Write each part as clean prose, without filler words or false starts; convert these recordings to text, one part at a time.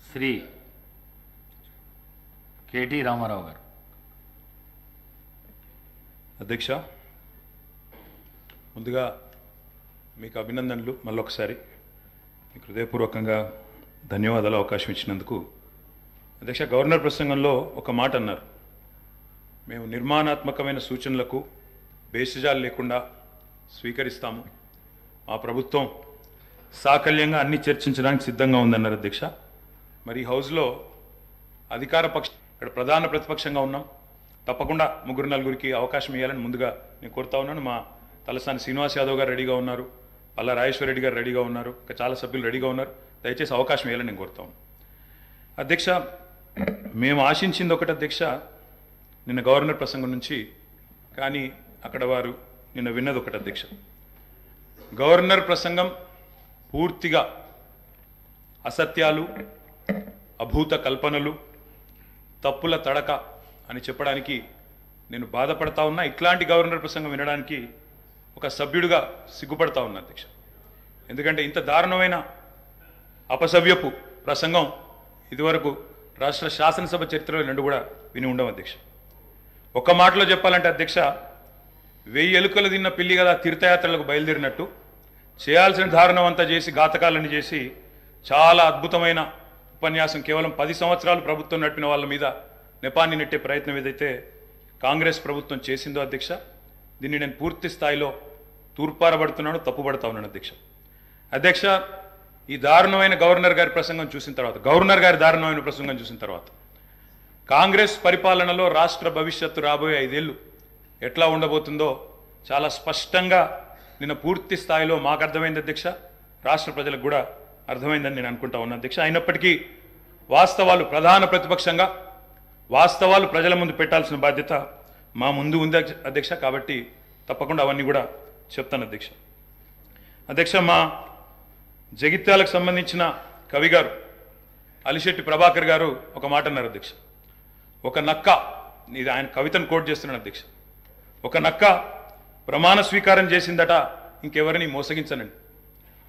Shri KT Ramarao గారు. అధ్యక్ష, ముందుగా మీకు అభినందనలు. మళ్ళొకసారి మీకు హృదయపూర్వకంగా ధన్యవాదాలు అవకాశం ఇచ్చినందుకు. అధ్యక్ష, గవర్నర్ ప్రసంగంలో ఒక మాట అన్నారు, మేము నిర్మాణాత్మకమైన సూచనలకు బేసిజాలు లేకుండా స్వీకరిస్తాము, మా ప్రభుత్వం సాకల్యంగా అన్ని చర్చించడానికి సిద్ధంగా ఉందన్నారు. అధ్యక్ష, మరి ఈ హౌస్లో అధికార పక్ష ఇక్కడ ప్రధాన ప్రతిపక్షంగా ఉన్నాం, తప్పకుండా ముగ్గురు నలుగురికి అవకాశం ఇవ్వాలని ముందుగా నేను కోరుతా ఉన్నాను. మా తలసాని శ్రీనివాస్ యాదవ్ గారు రెడీగా ఉన్నారు, పల్లా రాజేశ్వర రెడ్డి గారు రెడీగా ఉన్నారు, ఇంకా చాలా సభ్యులు రెడీగా ఉన్నారు. దయచేసి అవకాశం ఇవ్వాలని నేను కోరుతా ఉన్నాను. అధ్యక్ష, మేము ఆశించింది ఒకటి అధ్యక్ష, నిన్న గవర్నర్ ప్రసంగం నుంచి, కానీ అక్కడ వారు నిన్న విన్నది ఒకటి అధ్యక్ష. గవర్నర్ ప్రసంగం పూర్తిగా అసత్యాలు, అభూత కల్పనలు, తప్పుల తడక అని చెప్పడానికి నేను బాధపడతా ఉన్నా. ఇట్లాంటి గవర్నర్ ప్రసంగం వినడానికి ఒక సభ్యుడిగా సిగ్గుపడతా ఉన్నా అధ్యక్ష. ఎందుకంటే ఇంత దారుణమైన అపసవ్యపు ప్రసంగం ఇదివరకు రాష్ట్ర శాసనసభ చరిత్రలో రెండు కూడా విని ఉండవు అధ్యక్ష. ఒక్క మాటలో చెప్పాలంటే అధ్యక్ష, 1000 ఎలుకలు తిన్న పిల్లి కదా తీర్థయాత్రలకు బయలుదేరినట్టు చేయాల్సిన దారుణం అంతా చేసి, ఘాతకాలని చేసి, చాలా అద్భుతమైన ఉపన్యాసం కేవలం 10 సంవత్సరాలు ప్రభుత్వం నడిపిన వాళ్ళ మీద నెపాన్ని నెట్టే ప్రయత్నం ఏదైతే కాంగ్రెస్ ప్రభుత్వం చేసిందో అధ్యక్ష, దీన్ని నేను పూర్తి స్థాయిలో తూర్పారబడుతున్నాను, తప్పుపడతా ఉన్నాను అధ్యక్ష. అధ్యక్ష, ఈ దారుణమైన గవర్నర్ గారి ప్రసంగం చూసిన తర్వాత, గవర్నర్ గారి దారుణమైన ప్రసంగం చూసిన తర్వాత, కాంగ్రెస్ పరిపాలనలో రాష్ట్ర భవిష్యత్తు రాబోయే 5 ఏళ్ళు ఎట్లా ఉండబోతుందో చాలా స్పష్టంగా నిన్న పూర్తి స్థాయిలో మాకు అర్థమైంది అధ్యక్ష, రాష్ట్ర ప్రజలకు కూడా అర్థమైందని నేను అనుకుంటా ఉన్నా అధ్యక్ష. అయినప్పటికీ వాస్తవాలు, ప్రధాన ప్రతిపక్షంగా వాస్తవాలు ప్రజల ముందు పెట్టాల్సిన బాధ్యత మా ముందు ఉంది అధ్యక్ష. కాబట్టి తప్పకుండా అవన్నీ కూడా చెప్తాను అధ్యక్ష. అధ్యక్ష, మా జగిత్యాలకు సంబంధించిన కవి గారు అలిశెట్టి ప్రభాకర్ గారు ఒక మాట అన్నారు అధ్యక్ష. ఒక నక్క, ఇది ఆయన కవితను కోట్ చేస్తున్నాను అధ్యక్ష, ఒక నక్క ప్రమాణ స్వీకారం చేసిందట ఇంకెవరిని మోసగించనండి,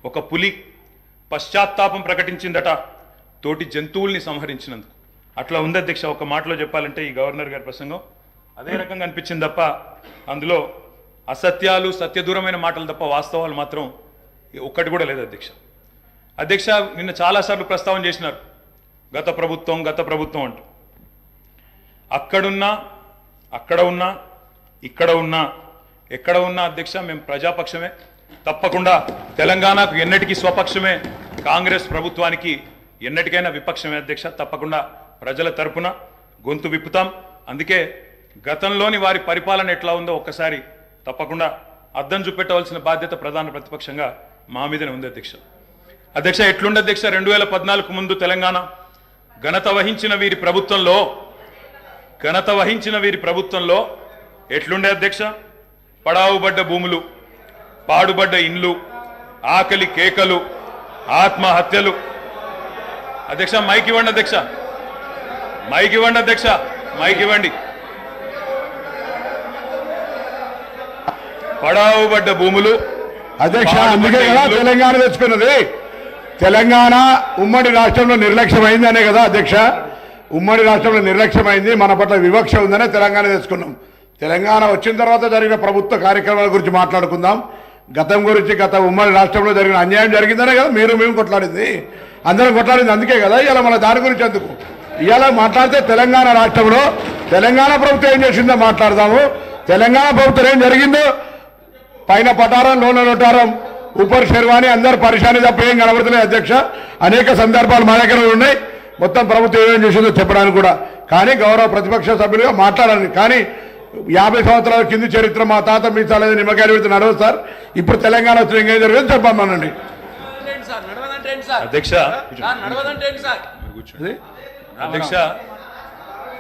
ఒక పులి పశ్చాత్తాపం ప్రకటించిందట తోటి జంతువుల్ని సంహరించినందుకు. అట్లా ఉంది అధ్యక్ష. ఒక మాటలో చెప్పాలంటే ఈ గవర్నర్ గారి ప్రసంగం అదే రకంగా అనిపించింది తప్ప అందులో అసత్యాలు, సత్యదూరమైన మాటలు తప్ప వాస్తవాలు మాత్రం ఒక్కటి కూడా లేదు అధ్యక్ష. అధ్యక్ష, నిన్న చాలాసార్లు ప్రస్తావన చేసినారు గత ప్రభుత్వం గత ప్రభుత్వం అంటూ. అక్కడున్నా, అక్కడ ఉన్నా, ఇక్కడ ఉన్నా, ఎక్కడ ఉన్నా అధ్యక్ష మేము ప్రజాపక్షమే. తప్పకుండా తెలంగాణకు ఎన్నటికీ స్వపక్షమే, కాంగ్రెస్ ప్రభుత్వానికి ఎన్నటికైనా విపక్షమే అధ్యక్ష. తప్పకుండా ప్రజల తరపున గొంతు విప్పుతాం. అందుకే గతంలోని వారి పరిపాలన ఎట్లా ఉందో ఒక్కసారి తప్పకుండా అద్దం చూపెట్టవలసిన బాధ్యత ప్రధాన ప్రతిపక్షంగా మా మీదనే ఉంది అధ్యక్ష. అధ్యక్ష, ఎట్లుండే అధ్యక్ష 2014 ముందు తెలంగాణ ఘనత వహించిన వీరి ప్రభుత్వంలో ఎట్లుండే అధ్యక్ష? పడావుబడ్డ భూములు, పాడుబడ్డ ఇండ్లు, ఆకలి కేకలు, ఆత్మహత్యలు. అధ్యక్ష, మైక్ ఇవ్వండి అధ్యక్ష, మైక్ ఇవ్వండి అధ్యక్ష, మైక్ ఇవ్వండి. పడావుబడ్డ భూములు అధ్యక్ష, అందుకే కదా తెలంగాణ తెచ్చుకున్నది. తెలంగాణ ఉమ్మడి రాష్ట్రంలో నిర్లక్ష్యమైంది అనే కదా అధ్యక్ష. ఉమ్మడి రాష్ట్రంలో నిర్లక్ష్యమైంది, మన పట్ల వివక్ష ఉందనే తెలంగాణ తెచ్చుకున్నాం. తెలంగాణ వచ్చిన తర్వాత జరిగిన ప్రభుత్వ కార్యక్రమాల గురించి మాట్లాడుకుందాం. గతం గురించి, గత ఉమ్మడి రాష్ట్రంలో జరిగిన అన్యాయం జరిగిందనే కదా మేము కొట్లాడింది, అందరం కొట్లాడింది. అందుకే కదా ఇవాళ మన దాని గురించి ఎందుకు ఇవాళ మాట్లాడితే తెలంగాణ రాష్ట్రంలో తెలంగాణ ప్రభుత్వం ఏం చేసిందో మాట్లాడదాము. తెలంగాణ ప్రభుత్వం ఏం జరిగిందో, పైన పటారం, లోన నోటారం, ఉపర్ శర్వాణి, అందరు పరిశాని తప్ప ఏం కనబడుతున్నాయి అధ్యక్ష. అనేక సందర్భాలు మా దగ్గర ఉన్నాయి, మొత్తం ప్రభుత్వం ఏమేం చేసిందో చెప్పడానికి కూడా. కానీ గౌరవ ప్రతిపక్ష సభ్యులుగా మాట్లాడాలి. కానీ 50 సంవత్సరాల కింది చరిత్ర మా తాత మీ చాలేదు నిమ్మకాయలు పెడితే నడవదు సార్. ఇప్పుడు తెలంగాణ వచ్చిన ఇంకేం జరిగింది చెప్పమనండి అధ్యక్ష. అధ్యక్ష,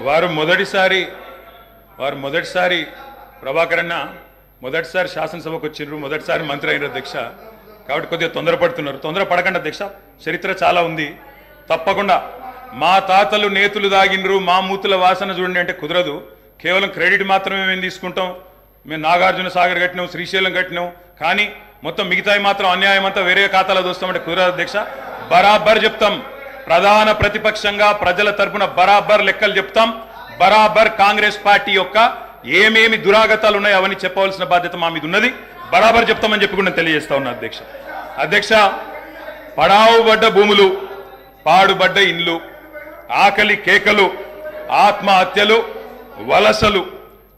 వారు మొదటిసారి ప్రభాకర్ అన్న మొదటిసారి శాసనసభకు వచ్చిండ్రు, మొదటిసారి మంత్రి అయినారు అధ్యక్ష. కాబట్టి కొద్దిగా తొందరపడుతున్నారు. తొందరపడకండి అధ్యక్ష, చరిత్ర చాలా ఉంది. తప్పకుండా మా తాతలు నేతులు దాగిండ్రు, మా మూతుల వాసన చూడండి అంటే కుదరదు. కేవలం క్రెడిట్ మాత్రమే మేము తీసుకుంటాం. మేము నాగార్జున సాగర్ కట్టినాం, శ్రీశైలం కట్టినాం, కానీ మొత్తం మిగతాయి మాత్రం అన్యాయం అంతా వేరే ఖాతాలో దోస్తామంటే కుదరదు అధ్యక్ష. బరాబర్ చెప్తాం, ప్రధాన ప్రతిపక్షంగా ప్రజల తరపున బరాబర్ లెక్కలు చెప్తాం. బరాబర్ కాంగ్రెస్ పార్టీ యొక్క ఏమేమి దురాగతాలు ఉన్నాయో అవన్నీ చెప్పవలసిన బాధ్యత మా మీద ఉన్నది. బరాబర్ చెప్తామని చెప్పి కూడా తెలియజేస్తా ఉన్నా అధ్యక్ష. పడావుబడ్డ భూములు, పాడుబడ్డ ఇండ్లు, ఆకలి కేకలు, ఆత్మహత్యలు, వలసలు,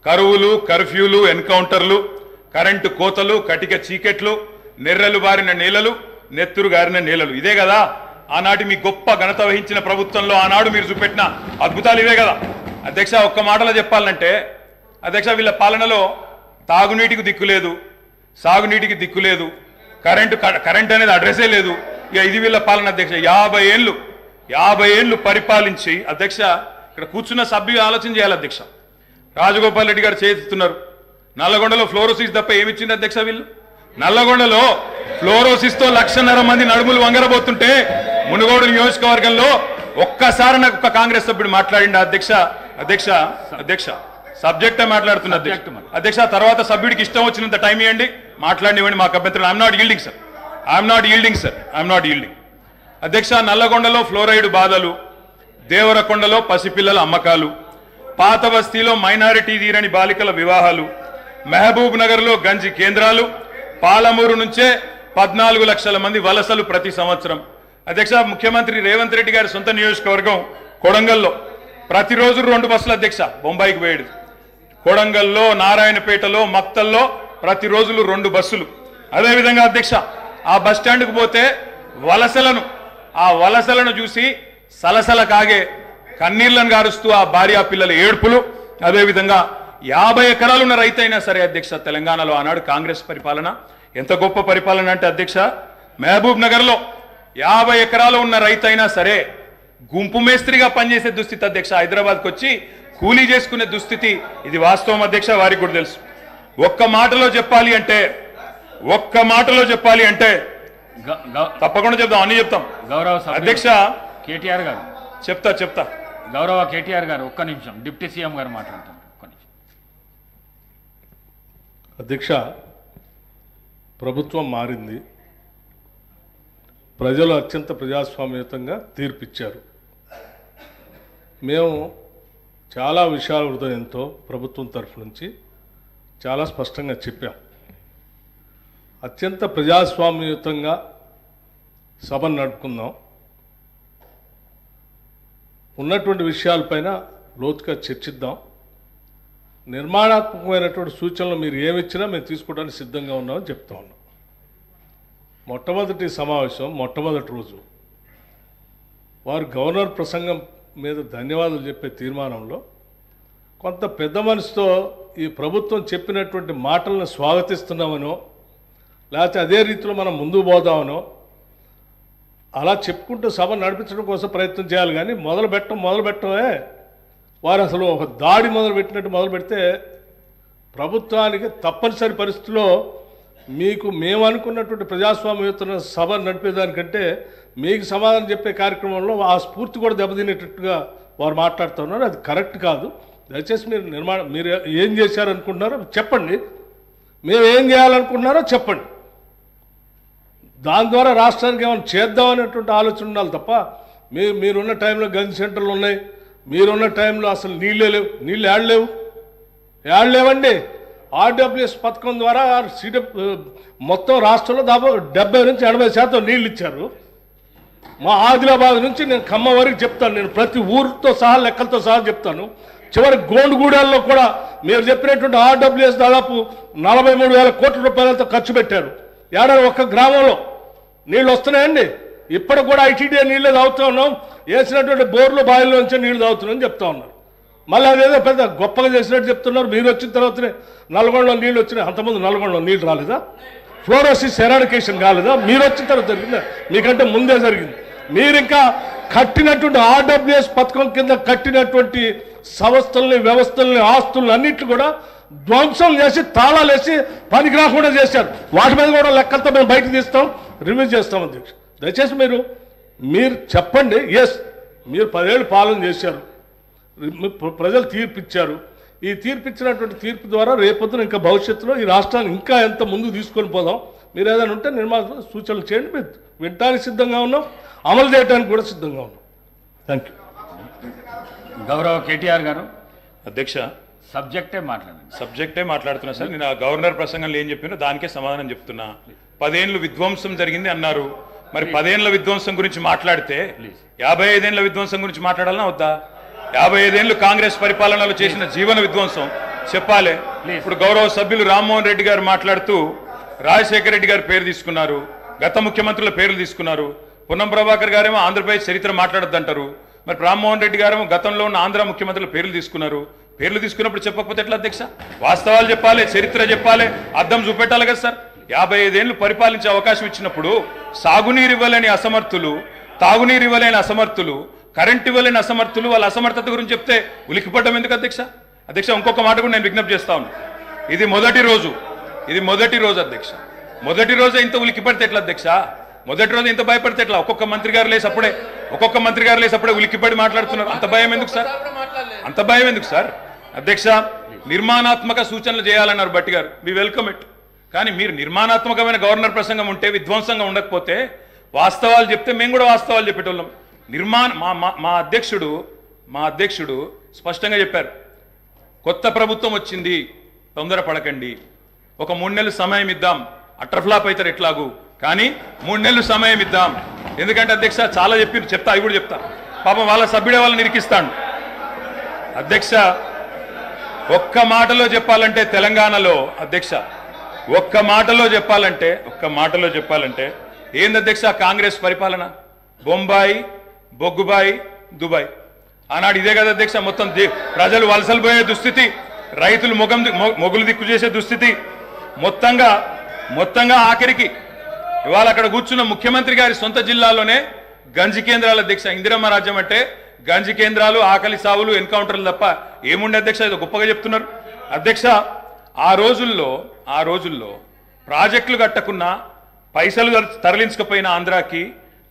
కరువులు, కర్ఫ్యూలు, ఎన్కౌంటర్లు, కరెంటు కోతలు, కటిక చీకెట్లు, నెర్రలు బారిన నేలలు, నెత్తురు గారిన నేలలు. ఇదే కదా ఆనాటి మీ గొప్ప ఘనత వహించిన ప్రభుత్వంలో ఆనాడు మీరు చూపెట్టిన అద్భుతాలు ఇవే కదా అధ్యక్ష. ఒక్క మాటలో చెప్పాలంటే అధ్యక్ష, వీళ్ళ పాలనలో తాగునీటికి దిక్కు లేదు, సాగునీటికి దిక్కు లేదు, కరెంట్ అనేది అడ్రస్సే లేదు. ఇక ఇది వీళ్ళ పాలన అధ్యక్ష. 50 ఏళ్ళు పరిపాలించి అధ్యక్ష, ఇక్కడ కూర్చున్న సభ్యులు ఆలోచన చేయాలి అధ్యక్ష. రాజగోపాల్ రెడ్డి గారు చేస్తున్నారు. నల్లగొండలో ఫ్లోరోసిస్ తప్ప ఏమిచ్చింది అధ్యక్ష? వీళ్ళు నల్లగొండలో ఫ్లోరోసిస్తో 1,50,000 మంది నడుములు వంగరబోతుంటే మునుగోడు నియోజకవర్గంలో ఒక్కసారి నాకు ఒక కాంగ్రెస్ సభ్యుడు మాట్లాడింది అధ్యక్ష. సబ్జెక్టే మాట్లాడుతున్నా అధ్యక్ష. తర్వాత సభ్యుడికి ఇష్టం వచ్చినంత టైం ఇవ్వండి, మాట్లాడినివ్వండి, మాకు అభ్యంతరం. ఐఎమ్ నాట్ ఈల్డింగ్ అధ్యక్ష. నల్లగొండలో ఫ్లోరైడ్ బాధలు, దేవరకొండలో పసిపిల్లల అమ్మకాలు, పాత బస్తీలో మైనారిటీ తీరని బాలికల వివాహాలు, మహబూబ్ నగర్లో గంజి కేంద్రాలు, పాలమూరు నుంచే 14 లక్షల మంది వలసలు ప్రతి సంవత్సరం. అధ్యక్ష, ముఖ్యమంత్రి రేవంత్ రెడ్డి గారి సొంత నియోజకవర్గం కొడంగల్లో ప్రతిరోజు 2 బస్సులు అధ్యక్ష బొంబాయికి పోయేది. కొడంగల్లో, నారాయణపేటలో, మక్తల్లో ప్రతిరోజు 2 బస్సులు. అదేవిధంగా అధ్యక్ష, ఆ బస్ స్టాండ్కు పోతే ఆ వలసలను చూసి సలసల కాగే కన్నీళ్లను గారుస్తూ ఆ భార్యా పిల్లల ఏడుపులు. అదేవిధంగా 50 ఎకరాలు ఉన్న రైతు అయినా సరే అధ్యక్ష, తెలంగాణలో ఆనాడు కాంగ్రెస్ పరిపాలన ఎంత గొప్ప పరిపాలన అంటే అధ్యక్ష, మహబూబ్ నగర్లో 50 ఎకరాలు ఉన్న రైతు అయినా సరే గుంపు మేస్త్రిగా పనిచేసే దుస్థితి అధ్యక్ష. హైదరాబాద్కి వచ్చి కూలీ చేసుకునే దుస్థితి. ఇది వాస్తవం అధ్యక్ష, వారికి కూడా తెలుసు. ఒక్క మాటలో చెప్పాలి అంటే తప్పకుండా చెప్తాం, అన్ని చెప్తాం. గౌరవ అధ్యక్ష కేటీఆర్ గారు చెప్తా. గౌరవ కేటీఆర్ గారు ఒక్క నిమిషం, డిప్యూటీ సీఎం గారు మాట్లాడతారు. ఒక్క నిమిషం అధ్యక్ష. ప్రభుత్వం మారింది, ప్రజలు అత్యంత ప్రజాస్వామ్యయుతంగా తీర్పిచ్చారు. మేము చాలా విషయాల హృదయంతో ప్రభుత్వం తరఫు నుంచి చాలా స్పష్టంగా చెప్పాం. అత్యంత ప్రజాస్వామ్యయుతంగా సభను నడుపుకుందాం, ఉన్నటువంటి విషయాలపైన లోతుగా చర్చిద్దాం, నిర్మాణాత్మకమైనటువంటి సూచనలు మీరు ఏమిచ్చినా మేము తీసుకోవడానికి సిద్ధంగా ఉన్నామని చెప్తా ఉన్నాం. మొట్టమొదటి సమావేశం, మొట్టమొదటి రోజు వారు గవర్నర్ ప్రసంగం మీద ధన్యవాదాలు చెప్పే తీర్మానంలో కొంత పెద్ద మనసుతో ఈ ప్రభుత్వం చెప్పినటువంటి మాటలను స్వాగతిస్తున్నామనో, లేకపోతే అదే రీతిలో మనం ముందుకు పోదామనో అలా చెప్పుకుంటూ సభ నడిపించడం కోసం ప్రయత్నం చేయాలి. కానీ మొదలు పెట్టడమే వారు అసలు ఒక దాడి మొదలుపెట్టినట్టు మొదలు పెడితే ప్రభుత్వానికి తప్పనిసరి పరిస్థితుల్లో మీకు మేము అనుకున్నటువంటి ప్రజాస్వామ్యయుత సభ నడిపేదానికంటే మీకు సమాధానం చెప్పే కార్యక్రమంలో ఆ స్ఫూర్తి కూడా దెబ్బతినేటట్టుగా వారు మాట్లాడుతున్నారు. అది కరెక్ట్ కాదు. దయచేసి మీరు ఏం చేశారనుకుంటున్నారో చెప్పండి, మేము ఏం చేయాలనుకుంటున్నారో చెప్పండి. దాని ద్వారా రాష్ట్రానికి ఏమైనా చేద్దామనేటువంటి ఆలోచన ఉండాలి తప్ప మీరున్న టైంలో గన్ సెంటర్లు ఉన్నాయి, మీరున్న టైంలో అసలు నీళ్ళే లేవు. నీళ్ళు ఏడలేవండి. ఆర్డబ్ల్యూఎస్ పథకం ద్వారా మొత్తం రాష్ట్రంలో దాదాపు 70 నుంచి 80% నీళ్ళు ఇచ్చారు. మా ఆదిలాబాద్ నుంచి నేను ఖమ్మం వరకు చెప్తాను, నేను ప్రతి ఊరితో సహా లెక్కలతో సహా చెప్తాను. చివరి గోండుగూడెల్లో కూడా మీరు చెప్పినటువంటి ఆర్డబ్ల్యూఎస్ దాదాపు 43,000 కోట్ల రూపాయలతో ఖర్చు పెట్టారు. ఏడాది ఒక్క గ్రామంలో నీళ్ళు వస్తున్నాయండి. ఇప్పటికి కూడా ఐటీడీఏ నీళ్ళే తాగుతూ ఉన్నాం, వేసినటువంటి బోర్లు బావిలో నుంచే నీళ్లు తాగుతున్నామని చెప్తా ఉన్నారు. మళ్ళీ అదేదో పెద్ద గొప్పగా చేసినట్టు చెప్తున్నారు. మీరు వచ్చిన తర్వాతనే నల్గొండలో నీళ్ళు వచ్చినాయి. అంతకుముందు నల్గొండలో నీళ్ళు రాలేదా? ఫ్లోరోసిస్ ఎరాడికేషన్ కాలేదా? మీరు వచ్చిన తర్వాత జరిగిందా? మీకంటే ముందే జరిగింది. మీరు ఇంకా కట్టినటువంటి ఆర్డబ్ల్యూఎస్ పథకం కింద కట్టినటువంటి సంస్థల్ని, వ్యవస్థల్ని, ఆస్తుల్ని అన్నింటిని కూడా ధ్వంసం చేసి తాళాలు వేసి పనికి రాకుండా చేశారు. వాటి మీద కూడా లెక్కలతో మేము బయటకు తీస్తాం, రివ్యూ చేస్తాం. అధ్యక్ష, దయచేసి మీరు చెప్పండి. ఎస్, మీరు 10 ఏళ్ళు పాలన చేశారు, ప్రజలు తీర్పిచ్చారు. ఈ తీర్పిచ్చినటువంటి తీర్పు ద్వారా రేపొద్దున ఇంకా భవిష్యత్తులో ఈ రాష్ట్రాన్ని ఇంకా ఎంత ముందుకు తీసుకొని పోదాం. మీరు ఏదైనా ఉంటే నిర్మాణ సూచనలు చేయండి. మేము వినడానికి సిద్ధంగా ఉన్నాం, అమలు చేయడానికి కూడా సిద్ధంగా ఉన్నాం. Thank you. గౌరవ కేటీఆర్ గారు అధ్యక్ష సబ్జెక్టే మాట్లాడండి. సబ్జెక్టే మాట్లాడుతున్నా సార్. నేను ఆ గవర్నర్ ప్రసంగంలో ఏం చెప్పినో దానికే సమాధానం చెప్తున్నా. 10 ఏళ్ళు విధ్వంసం జరిగింది అన్నారు. మరి 10 ఏళ్ల విధ్వంసం గురించి మాట్లాడితే 55 ఏళ్ల విధ్వంసం గురించి మాట్లాడాలన్నా వద్దా? 55 ఏళ్లు కాంగ్రెస్ పరిపాలనలో చేసిన జీవన విధ్వంసం చెప్పాలి. ఇప్పుడు గౌరవ సభ్యులు రామ్మోహన్ రెడ్డి గారు మాట్లాడుతూ రాజశేఖర రెడ్డి గారి పేరు తీసుకున్నారు, గత ముఖ్యమంత్రుల పేర్లు తీసుకున్నారు. పొన్నం ప్రభాకర్ గారేమో ఆంధ్రప్రదేశ్ చరిత్ర మాట్లాడొద్దంటారు. మరి రామ్మోహన్ రెడ్డి గారేమో గతంలో ఉన్న ఆంధ్ర ముఖ్యమంత్రుల పేర్లు తీసుకున్నారు. పేర్లు తీసుకున్నప్పుడు చెప్పకపోతే ఎట్లా అధ్యక్ష? వాస్తవాలు చెప్పాలి, చరిత్ర చెప్పాలి, అద్దం చూపెట్టాలి కదా సార్. 55 ఏళ్లు పరిపాలించే అవకాశం ఇచ్చినప్పుడు సాగునీరు ఇవ్వలేని అసమర్థులు, తాగునీరు ఇవ్వలేని అసమర్థులు, కరెంట్ ఇవ్వలేని అసమర్థులు వాళ్ళ అసమర్థత గురించి చెప్తే ఉలికిపడ్డం ఎందుకు అధ్యక్ష? అధ్యక్ష ఇంకొక మాట కూడా నేను విజ్ఞప్తి చేస్తా ఉన్నాను. ఇది మొదటి రోజు అధ్యక్ష. మొదటి రోజే ఇంత ఉలికిపడితే ఎట్లా అధ్యక్ష? మొదటి రోజు ఇంత భయపడితే ఎట్లా? ఒక్కొక్క మంత్రి గారు లేసి అప్పుడే ఉలికిపడి మాట్లాడుతున్నారు. అంత భయం ఎందుకు సార్? అధ్యక్ష నిర్మాణాత్మక సూచనలు చేయాలన్నారు భట్టి గారు, వి వెల్కమ్ ఇట్. కానీ మీరు నిర్మాణాత్మకమైన గవర్నర్ ప్రసంగం ఉంటే, విధ్వంసంగా ఉండకపోతే వాస్తవాలు చెప్తే మేము కూడా వాస్తవాలు చెప్పేటోళ్ళం. మా అధ్యక్షుడు స్పష్టంగా చెప్పారు, కొత్త ప్రభుత్వం వచ్చింది, తొందరపడకండి, ఒక 3 నెలలు సమయం ఇద్దాం, అట్రఫ్లాప్ అవుతారు ఎట్లాగూ, కానీ 3 నెలలు సమయం ఇద్దాం. ఎందుకంటే అధ్యక్ష చాలా చెప్తా, అవి కూడా చెప్తా. పాపం వాళ్ళ సభ్యుడే వాళ్ళని నిరికిస్తాడు. అధ్యక్ష ఒక్క మాటలో చెప్పాలంటే తెలంగాణలో అధ్యక్ష ఒక్క మాటలో చెప్పాలంటే ఏంది అధ్యక్ష కాంగ్రెస్ పరిపాలన? బొంబాయి, బొగ్గుబాయి, దుబాయ్. ఆనాడు ఇదే కదా అధ్యక్ష. మొత్తం ప్రజలు వలసలు పోయే దుస్థితి, రైతులు మొగులు దిక్కు చేసే దుస్థితి, మొత్తంగా ఆఖరికి ఇవాళ అక్కడ కూర్చున్న ముఖ్యమంత్రి గారి సొంత జిల్లాలోనే గంజి కేంద్రాల అధ్యక్ష. ఇందిరమ్మ రాజ్యం అంటే గంజి కేంద్రాలు, ఆకలి సావులు, ఎన్కౌంటర్లు తప్ప ఏముండే అధ్యక్ష? ఇది గొప్పగా చెప్తున్నారు అధ్యక్ష. ఆ రోజుల్లో ప్రాజెక్టులు కట్టకున్నా, పైసలు తరలించకపోయిన ఆంధ్రాకి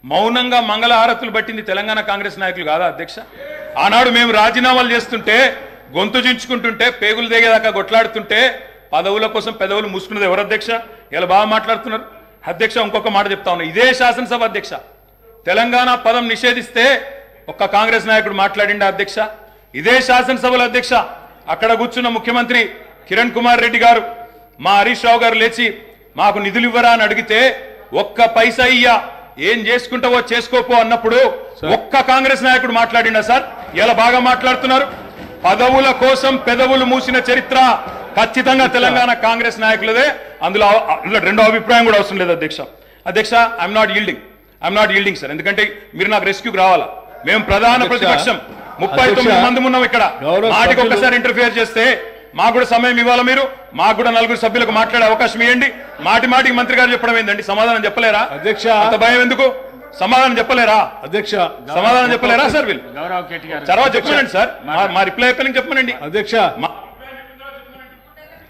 మౌనంగా మంగళహారతులు పట్టింది తెలంగాణ కాంగ్రెస్ నాయకులు కాదా అధ్యక్ష? ఆనాడు మేము రాజీనామాలు చేస్తుంటే, గొంతు చించుకుంటుంటే, పేగులు దిగేదాకా కొట్లాడుతుంటే, పదవుల కోసం పెదవులు మూసుకున్నది ఎవరు అధ్యక్ష? ఇలా బాగా మాట్లాడుతున్నారు అధ్యక్ష. ఇంకొక మాట చెప్తా ఉన్నా, ఇదే శాసనసభ అధ్యక్ష తెలంగాణ పదం నిషేధిస్తే ఒక్క కాంగ్రెస్ నాయకుడు మాట్లాడిండా అధ్యక్ష? ఇదే శాసనసభలో అధ్యక్ష అక్కడ కూర్చున్న ముఖ్యమంత్రి కిరణ్ కుమార్ రెడ్డి గారు, మా హరీష్ రావు గారు లేచి మాకు నిధులు ఇవ్వరా అని అడిగితే, ఒక్క పైసా ఇయ్యా, ఏం చేసుకుంటావో చేసుకోపో అన్నప్పుడు ఒక్క కాంగ్రెస్ నాయకుడు మాట్లాడిండా సార్? ఇలా బాగా మాట్లాడుతున్నారు. పదవుల కోసం పెదవులు మూసిన చరిత్ర ఖచ్చితంగా తెలంగాణ కాంగ్రెస్ నాయకులదే. అందులో రెండో అభిప్రాయం కూడా అవసరం లేదు అధ్యక్ష. I'm not yielding sir. ఎందుకంటే మీరు నాకు రెస్క్యూకి రావాలా. మేము ప్రధాన ప్రతిపక్షం, 39 మంది ఉన్నాం ఇక్కడ. మాటికి ఒక్కసారి ఇంటర్ఫియర్ చేస్తే మాకు కూడా సమయం ఇవ్వాలా మీరు? మాకు కూడా 4 సభ్యులకు మాట్లాడే అవకాశం ఇవ్వండి. మాటికి మంత్రి గారు చెప్పడం ఏంటండి? సమాధానం చెప్పలేరా అధ్యక్ష? అంత భయం ఎందుకు? సమాధానం చెప్పలేరా అధ్యక్ష? సమాధానం చెప్పలేరా సార్? వీళ్ళు గౌరవ కేటీఆర్ తర్వాత చెప్పమనండి సార్. మా రిప్లై అయిపోయిన చెప్పమనండి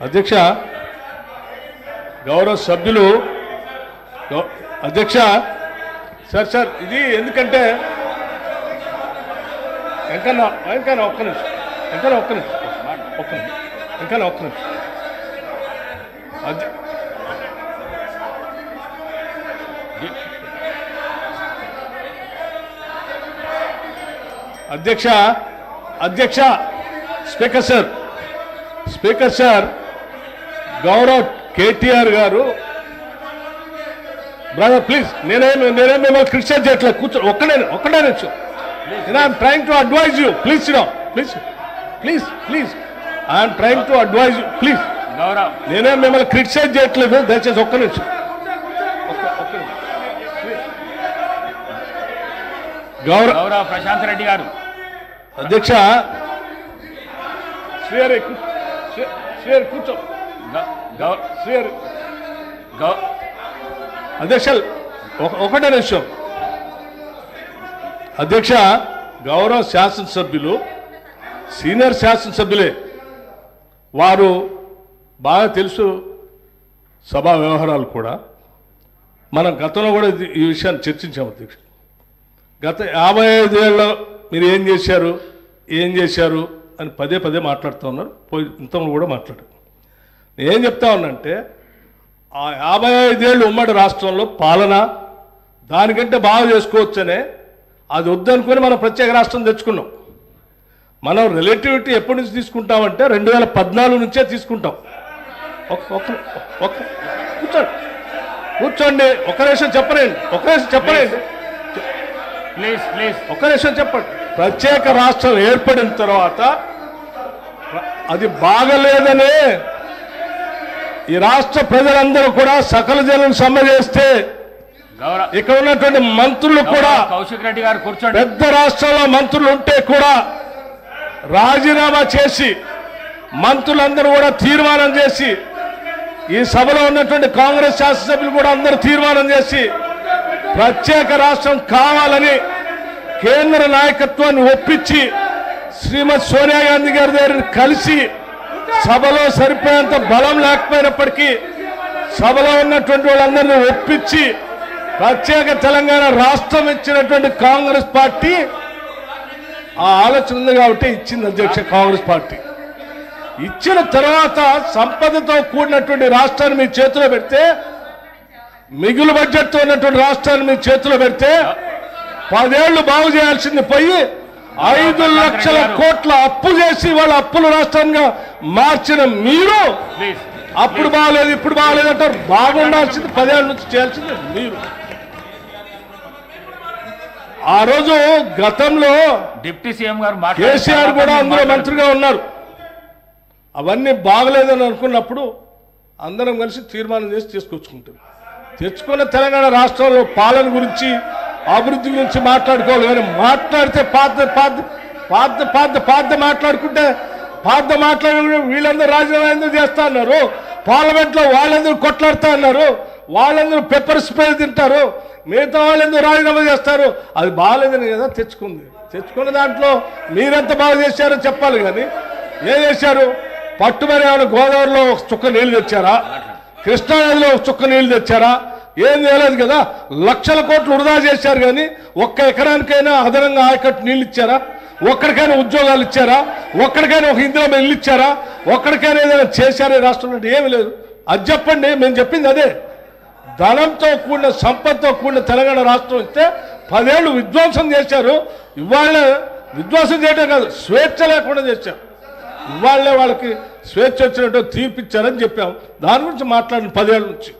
అధ్యక్ష. గౌరవ సభ్యులు అధ్యక్ష సార్ ఇది ఎందుకంటే వెంకన్న ఒక్క నిమిషం అధ్యక్ష స్పీకర్ సార్ గౌరవ్ కేటీఆర్ గారు, బ్రదర్ ప్లీజ్, నేనేం మిమ్మల్ని క్రిటిసైజ్ చేయట్లేదు, కూర్చో. ఒక్కడే నిమిషం. I'm trying to advise you, please I'm trying to advise you, please. నేనేం మిమ్మల్ని క్రిటిసైజ్ చేయట్లేదు, దయచేసి ఒక్క నిమిషం. గౌరవ ప్రశాంత్ రెడ్డి గారు అధ్యక్ష కూర్చో. అధ్యక్ష ఒకటే నిమిషం. అధ్యక్ష గౌరవ శాసనసభ్యులు సీనియర్ శాసనసభ్యులే, వారు బాగా తెలుసు సభా వ్యవహారాలు కూడా. మనం గతంలో కూడా ఈ విషయాన్ని చర్చించాము అధ్యక్ష. గత 55 ఏళ్ళలో మీరు ఏం చేశారు అని పదే మాట్లాడుతూ ఉన్నారు. ఇంతలో కూడా మాట్లాడారు. నేనేం చెప్తా ఉన్నానంటే, ఆ 55 ఏళ్ళు ఉమ్మడి రాష్ట్రంలో పాలన దానికంటే బాగా చేసుకోవచ్చనే అది వద్దనుకొని మనం ప్రత్యేక రాష్ట్రం తెచ్చుకున్నాం. మనం రిలేటివిటీ ఎప్పటి నుంచి తీసుకుంటామంటే 2014 నుంచే తీసుకుంటాం. కూర్చోండి ఒక నిమిషం చెప్పండి, ప్లీజ్ ప్లీజ్ ఒక నిమిషం చెప్పండి. ప్రత్యేక రాష్ట్రం ఏర్పడిన తర్వాత అది బాగలేదని ఈ రాష్ట్ర ప్రజలందరూ కూడా సకల జనం సమ్మె చేస్తే ఇక్కడ ఉన్నటువంటి మంత్రులు కూడా కౌశిక్ రెడ్డి గారు కూర్చోండి. పెద్ద రాష్ట్రంలో మంత్రులు ఉంటే కూడా రాజీనామా చేసి మంత్రులందరూ కూడా తీర్మానం చేసి ఈ సభలో ఉన్నటువంటి కాంగ్రెస్ శాసనసభ్యులు కూడా అందరూ తీర్మానం చేసి ప్రత్యేక రాష్ట్రం కావాలని కేంద్ర నాయకత్వాన్ని ఒప్పించి శ్రీమతి సోనియా గాంధీ గారి దగ్గర కలిసి సభలో సరిపోయేంత బలం లేకపోయినప్పటికీ సభలో ఉన్నటువంటి వాళ్ళందరినీ ఒప్పించి ప్రత్యేక తెలంగాణ రాష్ట్రం ఇచ్చినటువంటి కాంగ్రెస్ పార్టీ ఆ ఆలోచన ఉంది కాబట్టి ఇచ్చింది అధ్యక్ష. కాంగ్రెస్ పార్టీ ఇచ్చిన తర్వాత సంపదతో కూడినటువంటి రాష్ట్రాన్ని మీ చేతిలో పెడితే, మిగులు బడ్జెట్తో ఉన్నటువంటి రాష్ట్రాన్ని మీ చేతిలో పెడితే 10 ఏళ్లు బాగు చేయాల్సింది పోయి 5 లక్షల కోట్ల అప్పు చేసి వాళ్ళ అప్పుల రాష్ట్రంగా మార్చిన మీరు అప్పుడు బాగలేదు ఇప్పుడు బాగలేదు అంటారు. బాగుండాల్సింది 10 ఏళ్ళ నుంచి చేయాల్సింది మీరు. ఆ రోజు గతంలో డిప్యూటీ సీఎం గారు కేసీఆర్ కూడా అందులో మంత్రిగా ఉన్నారు. అవన్నీ బాగలేదని అనుకున్నప్పుడు అందరం కలిసి తీర్మానం చేసి తీసుకొచ్చుకుంటాం. తెచ్చుకున్న తెలంగాణ రాష్ట్రంలో పాలన గురించి అభివృద్ధి గురించి మాట్లాడుకోవాలి కానీ మాట్లాడితే పాత మాట్లాడుకుంటే వీళ్ళందరూ రాజీనామా ఎందుకు చేస్తా అన్నారు, పార్లమెంట్లో వాళ్ళందరూ కొట్లాడుతా అన్నారు, వాళ్ళందరూ పెప్పర్ స్ప్రే తింటారు, మిగతా వాళ్ళందరూ రాజీనామా చేస్తారు. అది బాగాలేదని కదా తెచ్చుకున్న దాంట్లో మీరెంత బాగా చేశారో చెప్పాలి. కానీ ఏం చేశారు? పట్టుమని ఏమైనా గోదావరిలో ఒక చుక్క నీళ్లు తెచ్చారా, కృష్ణానదిలో ఒక చుక్క నీళ్లు తెచ్చారా? ఏం చేయలేదు కదా. లక్షల కోట్లు వృధా చేశారు కానీ ఒక్క ఎకరానికైనా అదనంగా ఆయకట్టు నీళ్ళు ఇచ్చారా? ఒక్కడికైనా ఉద్యోగాలు ఇచ్చారా? ఒక్కడికైనా ఒక ఇందిరా ఇల్లు ఇచ్చారా? ఒక్కడికైనా ఏదైనా చేశారా ఈ రాష్ట్రంలో? ఏమి లేదు. అది చెప్పండి. మేము చెప్పింది అదే. ధనంతో కూడిన సంపదతో కూడిన తెలంగాణ రాష్ట్రం ఇస్తే 10 ఏళ్ళు విధ్వంసం చేశారు. ఇవాళ విధ్వంసం చేయడం కాదు, స్వేచ్ఛ లేకుండా చేశారు. ఇవాళ వాళ్ళకి స్వేచ్ఛ వచ్చినట్టు తీర్పిచ్చారని చెప్పాం. దాని గురించి మాట్లాడిన 10 ఏళ్ళ నుంచి